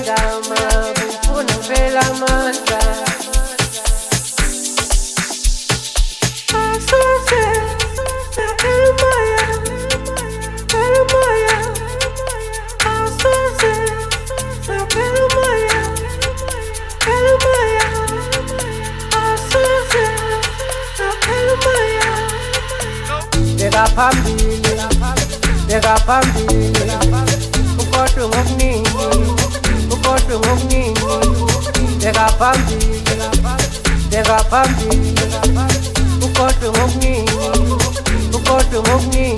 ndama kufuna kuphela amandla asoze saphela umoya phela umoya asoze saphela umoya phela umoya asoze saphela umoya beka phambili ukodwa ngokuningi beka phambili ukodwa ngokuningi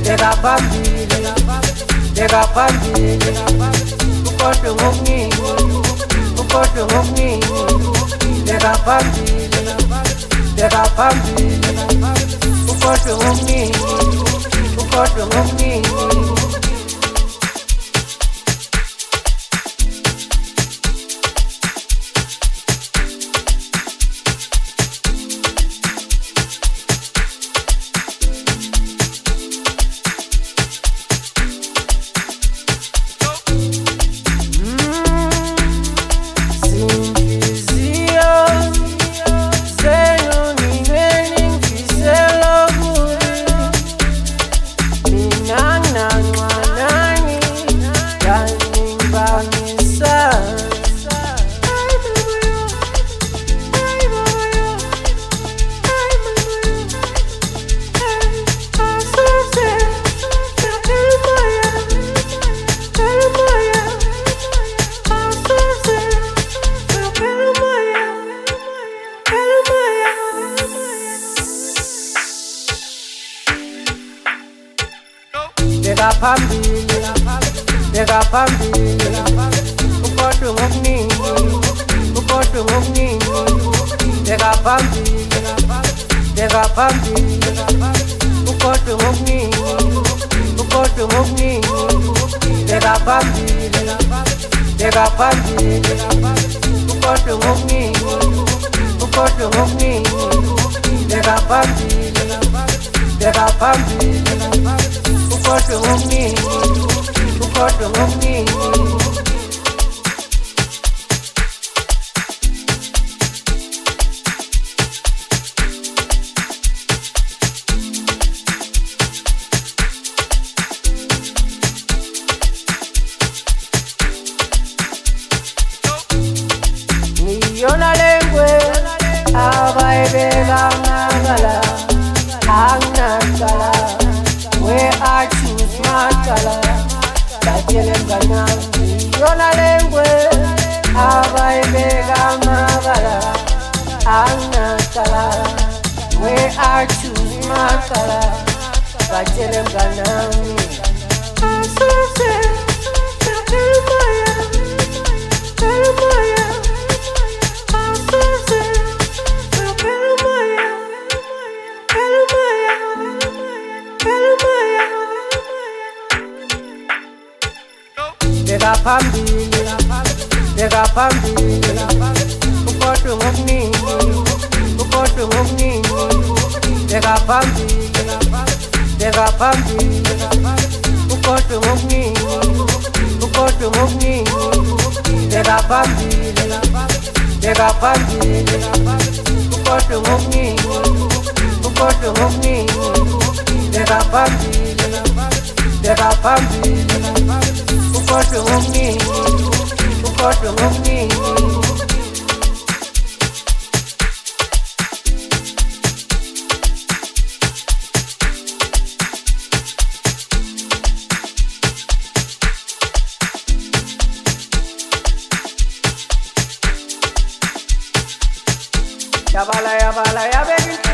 beka phambili ukodwa ngokuningi beka phambili ukodwa ngokuningi beka phambili ukodwa ngokuningi beka phambili ukodwa ngokuningi beka phambili ukodwa ngokuningi beka phambili ukodwa ngokuningi ngiyona lengwe abayibeka ngakala angakala where I choose my color batshele mnganami ngiyona lengwe abayibeka ngakala angakala where I choose my color batshele mnganami asoze saphela umoya phela umoya asoze saphela umoya phela umoya phela umoya beka phambili ukodwa ngokuningi beka phambili ukodwa ngokuningi beka phambili ukodwa ngokuningi beka phambili ukodwa ngokuningi Yabala, yabala, yabala.